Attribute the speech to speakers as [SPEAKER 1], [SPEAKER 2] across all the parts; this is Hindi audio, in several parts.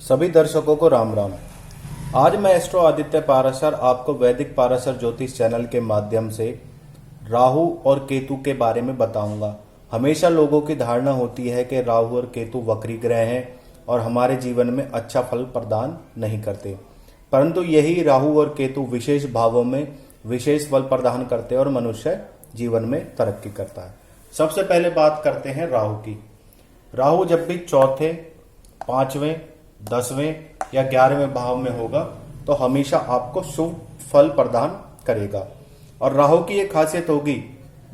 [SPEAKER 1] सभी दर्शकों को राम राम। आज मैं एस्ट्रो आदित्य पाराशर आपको वैदिक पाराशर ज्योतिष चैनल के माध्यम से राहु और केतु के बारे में बताऊंगा। हमेशा लोगों की धारणा होती है कि राहु और केतु वक्री ग्रह हैं और हमारे जीवन में अच्छा फल प्रदान नहीं करते, परंतु यही राहु और केतु विशेष भावों में विशेष फल प्रदान करते हैं और मनुष्य जीवन में तरक्की करता है। सबसे पहले बात करते हैं राहु की। राहु जब भी चौथे, पांचवें, 10वें या 11वें भाव में होगा तो हमेशा आपको शुभ फल प्रदान करेगा। और राहु की एक खासियत होगी,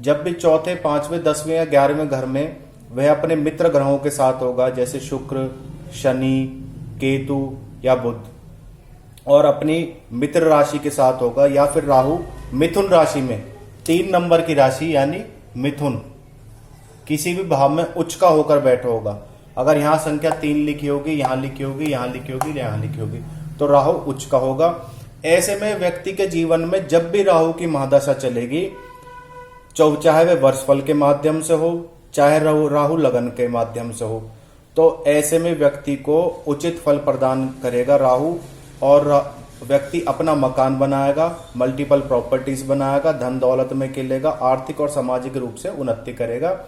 [SPEAKER 1] जब भी चौथे, पांचवें, 10वें या 11वें घर में वह अपने मित्र ग्रहों के साथ होगा, जैसे शुक्र, शनि, केतु या बुध, और अपनी मित्र राशि के साथ होगा, या फिर राहु मिथुन राशि में 3 नंबर की राशि यानी मिथुन किसी भी भाव में उच्च का होकर बैठा होगा। अगर यहां संख्या 3 लिखी होगी, यहां लिखी होगी, यहां लिखी होगी, यहां लिखी होगी, तो राहु उच्च का होगा। ऐसे में व्यक्ति के जीवन में जब भी राहु की महादशा चलेगी, चाहे वह वर्षफल के माध्यम से हो, चाहे राहु लगन के माध्यम से हो, तो ऐसे में व्यक्ति को उचित फल प्रदान करेगा राहु। और व्यक्ति अपना मकान बनाएगा, मल्टीपल प्रॉपर्टीज बनाएगा, धन दौलत में खिलेगा, आर्थिक और सामाजिक रूप से उन्नति करेगा।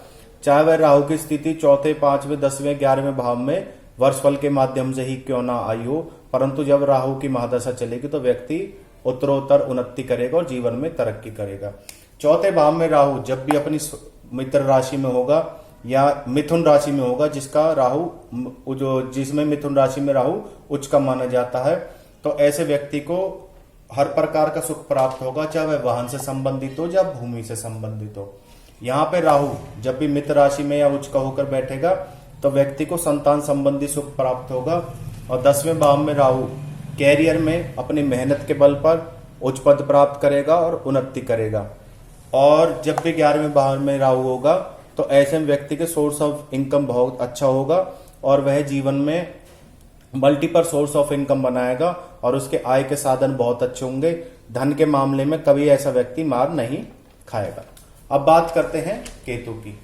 [SPEAKER 1] चाहे वह राहु की स्थिति चौथे, पांचवें, 10वें, 11वें भाव में वर्षफल के माध्यम से ही क्यों ना आई हो, परंतु जब राहु की महादशा चलेगी तो व्यक्ति उत्तरोत्तर उन्नति करेगा और जीवन में तरक्की करेगा। चौथे भाव में राहु जब भी अपनी मित्र राशि में होगा या मिथुन राशि में होगा, जिसमें मिथुन राशि में राहु उच्च का माना जाता है, तो ऐसे व्यक्ति को हर प्रकार का सुख प्राप्त होगा, चाहे वह वाहन से संबंधित हो या भूमि से संबंधित हो। यहाँ पे राहु जब भी मित्र राशि में या उच्च का होकर बैठेगा तो व्यक्ति को संतान संबंधी सुख प्राप्त होगा। और 10वें भाव में राहु कैरियर में अपनी मेहनत के बल पर उच्च पद प्राप्त करेगा और उन्नति करेगा। और जब भी 11वें भाव में राहु होगा तो ऐसे में व्यक्ति के सोर्स ऑफ इनकम बहुत अच्छा होगा और वह जीवन में मल्टीपल सोर्स ऑफ इनकम बनाएगा और उसके आय के साधन बहुत अच्छे होंगे। धन के मामले में कभी ऐसा व्यक्ति मार नहीं खाएगा। अब बात करते हैं केतु की।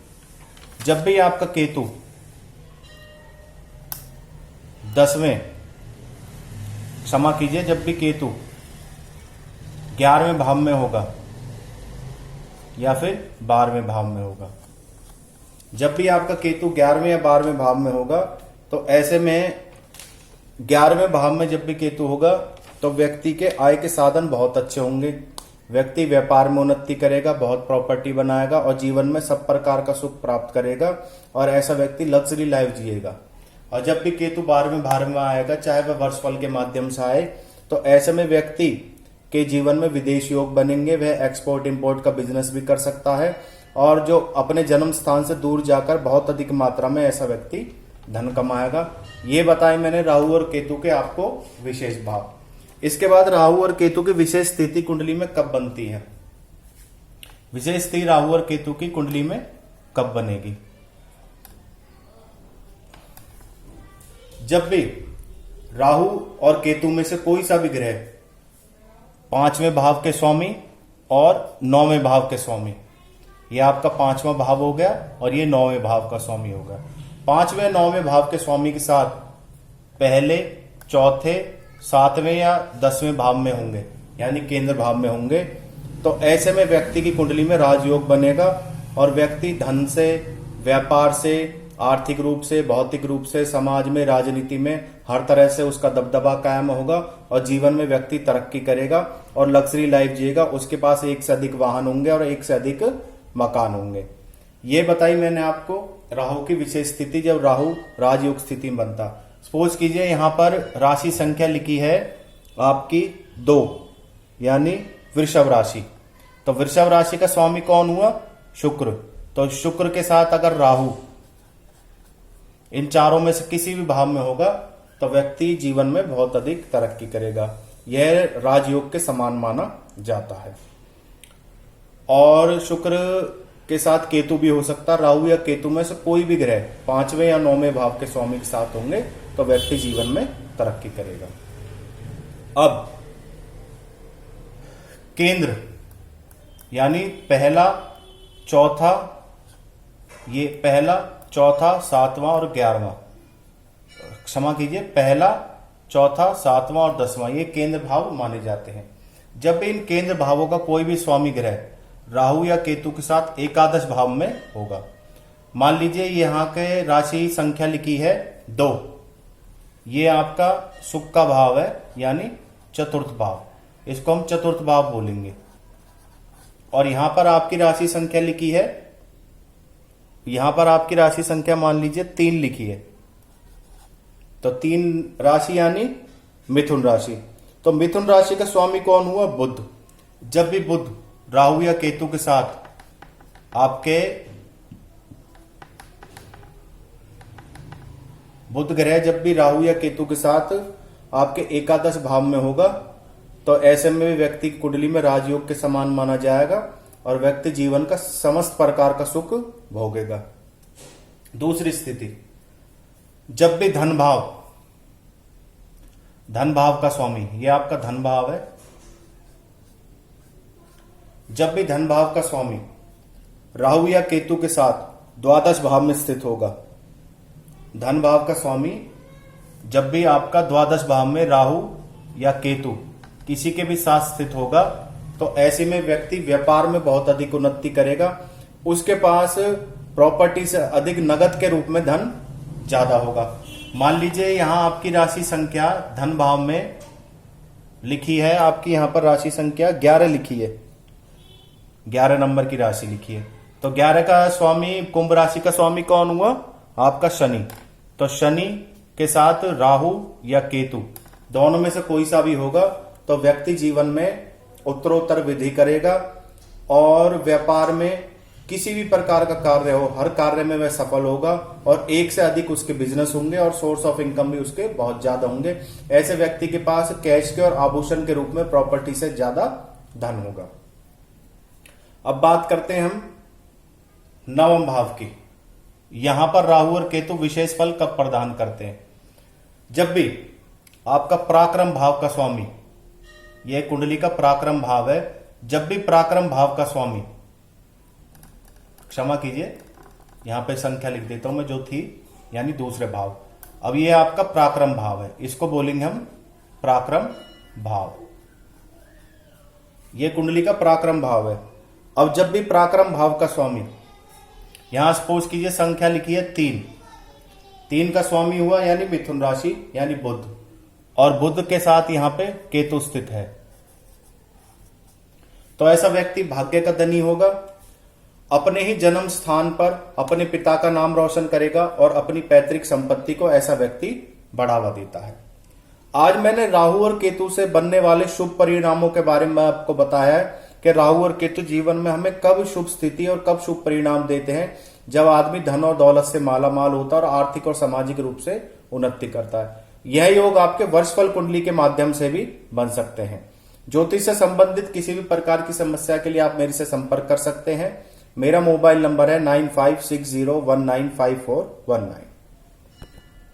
[SPEAKER 1] जब भी आपका केतु 10वें, क्षमा कीजिए, जब भी केतु 11वें भाव में होगा या फिर 12वें भाव में होगा, जब भी आपका केतु 11वें या 12वें भाव में होगा तो ऐसे में 11वें भाव में जब भी केतु होगा तो व्यक्ति के आय के साधन बहुत अच्छे होंगे। व्यक्ति व्यापार में उन्नति करेगा, बहुत प्रॉपर्टी बनाएगा और जीवन में सब प्रकार का सुख प्राप्त करेगा और ऐसा व्यक्ति लग्जरी लाइफ जिएगा। और जब भी केतु 12वें भाव में आएगा, चाहे वह वर्षफल के माध्यम से आए, तो ऐसे में व्यक्ति के जीवन में विदेश योग बनेंगे। वह एक्सपोर्ट इंपोर्ट का बिजनेस भी कर सकता है और जो अपने जन्म स्थान से दूर जाकर बहुत अधिक मात्रा में ऐसा व्यक्ति धन कमाएगा। ये बताए मैंने राहु और केतु के आपको विशेष भाव। इसके बाद राहु और केतु की विशेष स्थिति कुंडली में कब बनती है? विशेष स्थिति राहु और केतु की कुंडली में कब बनेगी? जब भी राहु और केतु में से कोई सा भी ग्रह 5वें भाव के स्वामी और 9वें भाव के स्वामी, ये आपका 5वां भाव हो गया और ये 9वें भाव का स्वामी होगा। 5वें 9वें भाव के स्वामी के साथ पहले, चौथे, 7वें या 10वें भाव में होंगे, यानी केंद्र भाव में होंगे, तो ऐसे में व्यक्ति की कुंडली में राजयोग बनेगा और व्यक्ति धन से, व्यापार से, आर्थिक रूप से, भौतिक रूप से, समाज में, राजनीति में हर तरह से उसका दबदबा कायम होगा और जीवन में व्यक्ति तरक्की करेगा और लग्जरी लाइफ जिएगा। उसके पास एक से अधिक वाहन होंगे और एक से अधिक मकान होंगे। ये बताई मैंने आपको राहु की विशेष स्थिति, जब राहु राजयोग स्थिति में बनता। सपोज कीजिए यहां पर राशि संख्या लिखी है आपकी 2, यानी वृषभ राशि। तो वृषभ राशि का स्वामी कौन हुआ? शुक्र। तो शुक्र के साथ अगर राहु इन चारों में से किसी भी भाव में होगा तो व्यक्ति जीवन में बहुत अधिक तरक्की करेगा। यह राजयोग के समान माना जाता है। और शुक्र के साथ केतु भी हो सकता। राहु या केतु में से कोई भी ग्रह 5वें या 9वें भाव के स्वामी के साथ होंगे तो व्यक्ति जीवन में तरक्की करेगा। अब केंद्र यानी पहला, चौथा, 7वां और 11वां क्षमा कीजिए, पहला, चौथा, सातवां और 10वां, ये केंद्र भाव माने जाते हैं। जब इन केंद्र भावों का कोई भी स्वामी ग्रह राहु या केतु के साथ एकादश भाव में होगा, मान लीजिए यहाँ के राशि संख्या लिखी है 2, ये आपका सुख का भाव है यानी चतुर्थ भाव, इसको हम चतुर्थ भाव बोलेंगे। और यहां पर आपकी राशि संख्या लिखी है, यहां पर आपकी राशि संख्या मान लीजिए 3 लिखी है, तो 3 राशि यानी मिथुन राशि। तो मिथुन राशि का स्वामी कौन हुआ? बुध। जब भी बुध राहु या केतु के साथ आपके बुध ग्रह जब भी राहु या केतु के साथ आपके एकादश भाव में होगा, तो ऐसे में भी व्यक्ति की कुंडली में राजयोग के समान माना जाएगा और व्यक्ति जीवन का समस्त प्रकार का सुख भोगेगा। दूसरी स्थिति, जब भी धन भाव का स्वामी, ये आपका धन भाव है, जब भी धन भाव का स्वामी राहु या केतु के साथ द्वादश भाव में स्थित होगा, धन भाव का स्वामी जब भी आपका द्वादश भाव में राहु या केतु किसी के भी साथ स्थित होगा, तो ऐसे में व्यक्ति व्यापार में बहुत अधिक उन्नति करेगा, उसके पास प्रॉपर्टी से अधिक नगद के रूप में धन ज्यादा होगा। मान लीजिए यहां आपकी राशि संख्या धन भाव में लिखी है, आपकी यहां पर राशि संख्या 11 लिखी है, 11 नंबर की राशि लिखी है, तो 11 का स्वामी, कुंभ राशि का स्वामी कौन हुआ? आपका शनि। तो शनि के साथ राहु या केतु दोनों में से कोई सा भी होगा, तो व्यक्ति जीवन में उत्तरोत्तर वृद्धि करेगा और व्यापार में किसी भी प्रकार का कार्य हो, हर कार्य में वह सफल होगा और एक से अधिक उसके बिजनेस होंगे और सोर्स ऑफ इनकम भी उसके बहुत ज्यादा होंगे। ऐसे व्यक्ति के पास कैश के और आभूषण के रूप में प्रॉपर्टी से ज्यादा धन होगा। अब बात करते हैं हम नवम भाव की। यहां पर राहु और केतु विशेष फल कब प्रदान करते हैं? जब भी आपका पराक्रम भाव का स्वामी, यह कुंडली का पराक्रम भाव है, जब भी पराक्रम भाव का स्वामी, क्षमा कीजिए यहां पे संख्या लिख देता हूं मैं जो थी, यानी दूसरे भाव, अब ये आपका पराक्रम भाव है, इसको बोलेंगे हम पराक्रम भाव, ये कुंडली का पराक्रम भाव है। अब जब भी पराक्रम भाव का स्वामी, यहां सपोज कीजिए संख्या लिखी है 3 का स्वामी हुआ यानी मिथुन राशि यानी बुध, और बुध के साथ यहां पे केतु स्थित है, तो ऐसा व्यक्ति भाग्य का धनी होगा, अपने ही जन्म स्थान पर अपने पिता का नाम रोशन करेगा और अपनी पैतृक संपत्ति को ऐसा व्यक्ति बढ़ावा देता है। आज मैंने राहु और केतु से बनने वाले शुभ परिणामों के बारे में आपको बताया है कि राहु और केतु जीवन में हमें कब शुभ स्थिति और कब शुभ परिणाम देते हैं, जब आदमी धन और दौलत से मालामाल होता है और आर्थिक और सामाजिक रूप से उन्नति करता है। यह योग आपके वर्षफल कुंडली के माध्यम से भी बन सकते हैं। ज्योतिष से संबंधित किसी भी प्रकार की समस्या के लिए आप मेरे से संपर्क कर सकते हैं। मेरा मोबाइल नंबर है 9560195419।